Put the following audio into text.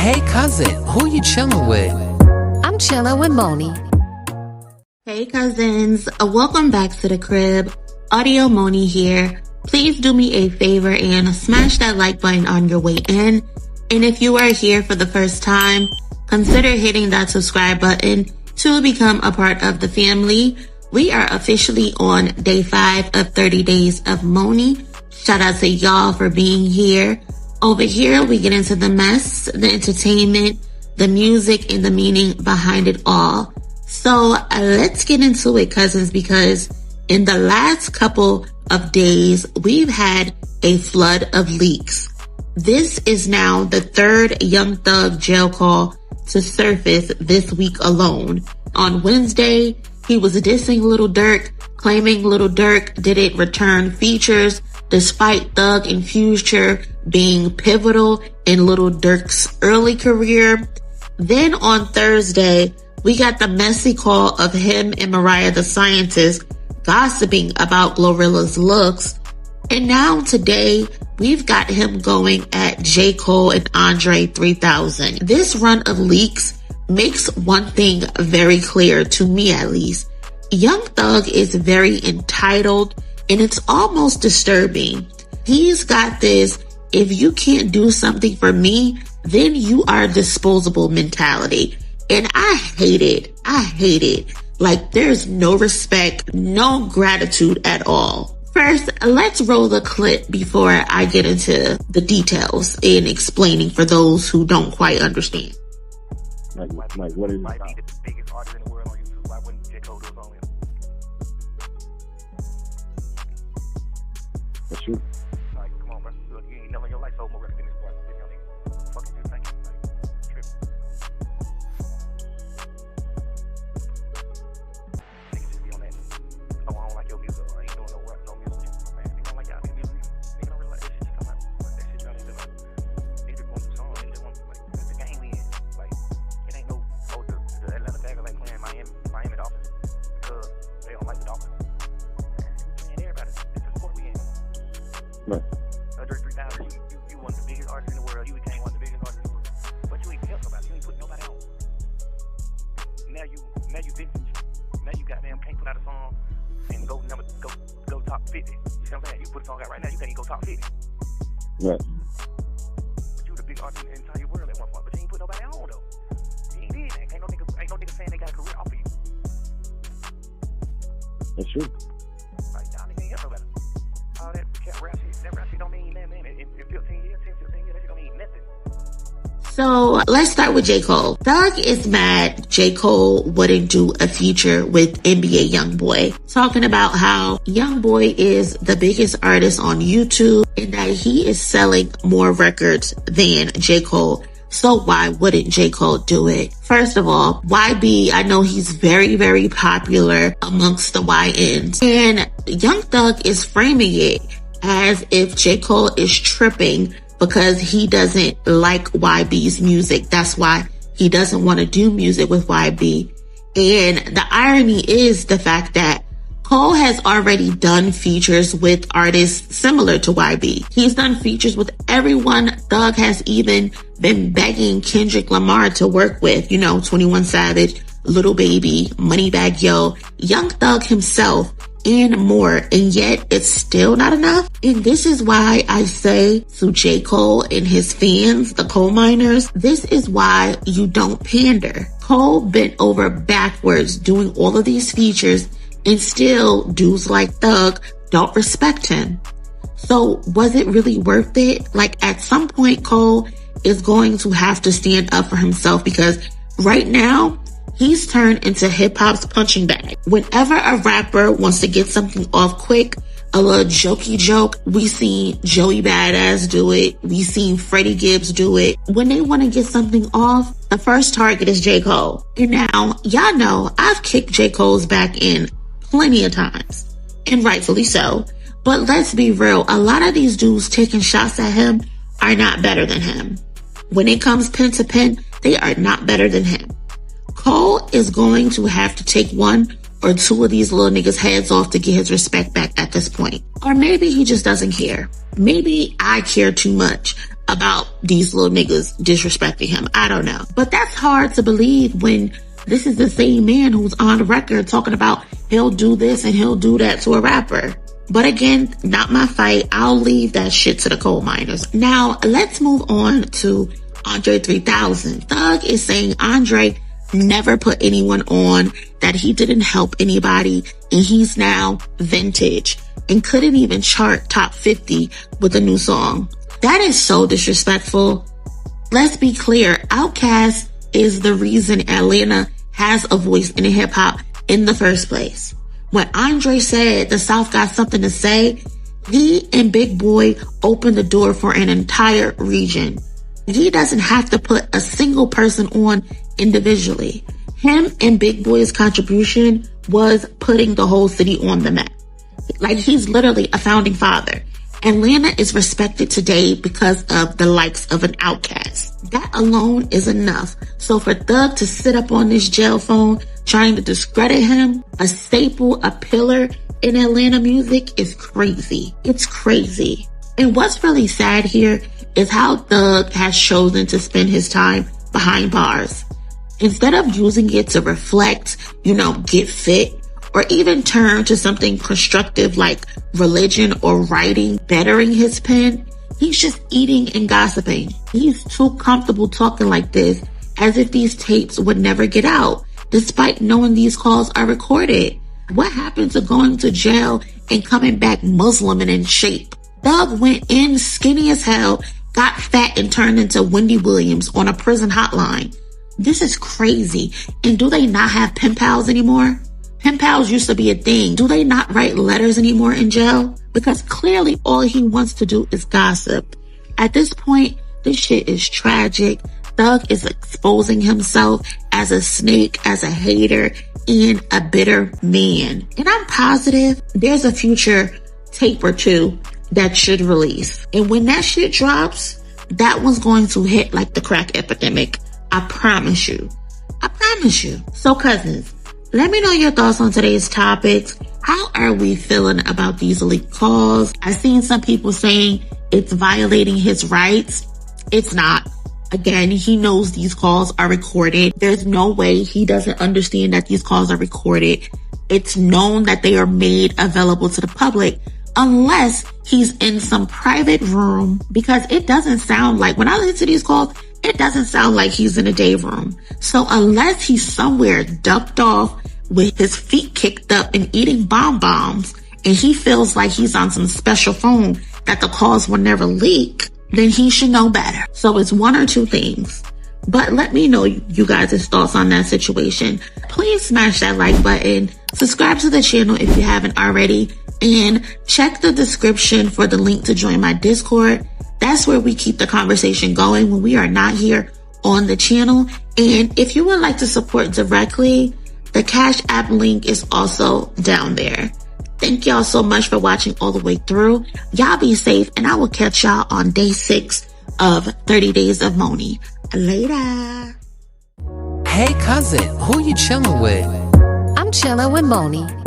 Hey cousin, who you chilling with? I'm chilling with Monie. Hey cousins, welcome back to the crib. Audio Monie here. Please do me a favor and smash that like button on your way in. And if you are here for the first time, consider hitting that subscribe button to become a part of the family. We are officially on day 5 of 30 Days of Monie. Shout out to y'all for being here. Over here, we get into the mess, the entertainment, the music, and the meaning behind it all. So let's get into it, cousins, because in the last couple of days, we've had a flood of leaks. This is now the third Young Thug jail call to surface this week alone. On Wednesday, he was dissing Lil Durk, claiming Lil Durk didn't return features despite Thug and Future being pivotal in Lil Durk's early career. Then on Thursday, we got the messy call of him and Mariah the Scientist gossiping about Glorilla's looks. And now today, we've got him going at J. Cole and André 3000. This run of leaks makes one thing very clear, to me at least. Young Thug is very entitled, and it's almost disturbing. He's got this, if you can't do something for me, then you are disposable mentality. And I hate it. I hate it. Like, there's no respect, no gratitude at all. First, let's roll the clip before I get into the details in explaining for those who don't quite understand. Like what is it? Might be the biggest artist in the world on YouTube. Why wouldn't J. Cole do it on him? That's true. Like, come on, bro. Look, you ain't never in your life sold more records than this boy. This young nigga. Fuck is you thinking? Like, tripping. Niggas just be on that. Oh, I don't like your music. I ain't doing no work, no music. Man, they don't like y'all music. They don't really like that shit you come out. That shit y'all into like. They just want some songs. They just want like the game we in. Like, it ain't no the Atlanta Falcons like playing Miami Dolphins because they don't like the Dolphins. Man, everybody. It's the sport we in. Right. André 3000, you one of the biggest artists in the world. You became one of the biggest artists in the world. But you ain't helped nobody. You ain't put nobody on. Now you vintage. Now you goddamn can't put out a song and go top 50. You see what I'm saying? You put a song out right now, you can't even go top 50. Right. But you the big artist in the entire world at one point. But you ain't put nobody on though. You ain't did that. Ain't no nigga saying they got a career off of you. That's true. Like, y'all niggas ain't help nobody. All that rap shit don't mean nothing, man. In 15 years, that shit don't mean nothing. So let's start with J. Cole. Thug is mad J. Cole wouldn't do a feature with NBA YoungBoy, talking about how YoungBoy is the biggest artist on YouTube and that he is selling more records than J. Cole. So why wouldn't J. Cole do it? First of all, YB, I know he's very, very popular amongst the YNs. And Young Thug is framing it as if J. Cole is tripping because he doesn't like YB's music. That's why he doesn't want to do music with YB. And the irony is the fact that Cole has already done features with artists similar to YB. He's done features with everyone. Thug has even been begging Kendrick Lamar to work with, 21 Savage, Lil Baby, Moneybagg Yo, Young Thug himself, and more. And yet it's still not enough. And this is why I say to J. Cole and his fans, the coal miners, this is why you don't pander. Cole bent over backwards doing all of these features, and still dudes like Thug don't respect him. So was it really worth it? Like, at some point, Cole is going to have to stand up for himself, because right now he's turned into hip hop's punching bag. Whenever a rapper wants to get something off quick, a little jokey joke, we seen Joey Badass do it. We seen Freddie Gibbs do it. When they want to get something off, the first target is J. Cole. And now, y'all know I've kicked J. Cole's back in plenty of times, and rightfully so. But let's be real, a lot of these dudes taking shots at him are not better than him. When it comes pen to pen, they are not better than him. Cole is going to have to take one or two of these little niggas' heads off to get his respect back at this point. Or maybe he just doesn't care. Maybe I care too much about these little niggas disrespecting him. I don't know. But that's hard to believe when this is the same man who's on record talking about he'll do this and he'll do that to a rapper. But again, not my fight. I'll leave that shit to the coal miners. Now, let's move on to Andre 3000. Thug is saying Andre never put anyone on, that he didn't help anybody, and he's now vintage and couldn't even chart top 50 with a new song. That is so disrespectful. Let's be clear. Outkast is the reason Atlanta has a voice in hip hop in the first place. When Andre said the South got something to say, he and Big Boy opened the door for an entire region. He doesn't have to put a single person on individually. Him and Big Boy's contribution was putting the whole city on the map. Like, he's literally a founding father. Atlanta is respected today because of the likes of an Outkast. That alone is enough. So for Thug to sit up on this jail phone trying to discredit him, a staple, a pillar in Atlanta music, is crazy. It's crazy. And what's really sad here is how Thug has chosen to spend his time behind bars. Instead of using it to reflect, get fit, or even turn to something constructive like religion or writing, bettering his pen, he's just eating and gossiping. He's too comfortable talking like this, as if these tapes would never get out, despite knowing these calls are recorded. What happened to going to jail and coming back Muslim and in shape? Thug went in skinny as hell, got fat, and turned into Wendy Williams on a prison hotline. This is crazy. And do they not have pen pals anymore? Pen pals used to be a thing. Do they not write letters anymore in jail? Because clearly all he wants to do is gossip. At this point, this shit is tragic. Thug is exposing himself as a snake, as a hater, and a bitter man. And I'm positive there's a future tape or two that should release. And when that shit drops, that one's going to hit like the crack epidemic. I promise you. I promise you. So cousins, let me know your thoughts on today's topics. How are we feeling about these leaked calls? I've seen some people saying it's violating his rights. It's not. Again, he knows these calls are recorded. There's no way he doesn't understand that these calls are recorded. It's known that they are made available to the public, unless he's in some private room, because it doesn't sound like, when I listen to these calls, it doesn't sound like he's in a day room. So unless he's somewhere ducked off with his feet kicked up and eating bombs, and he feels like he's on some special phone that the calls will never leak, then he should know better. So it's one or two things. But let me know you guys' thoughts on that situation. Please smash that like button. Subscribe to the channel if you haven't already. And check the description for the link to join my Discord. That's where we keep the conversation going when we are not here on the channel. And if you would like to support directly, the Cash App link is also down there. Thank y'all so much for watching all the way through. Y'all be safe, and I will catch y'all on day 6 of 30 Days of Monie. Later. Hey cousin, who you chilling with? I'm chilling with Monie.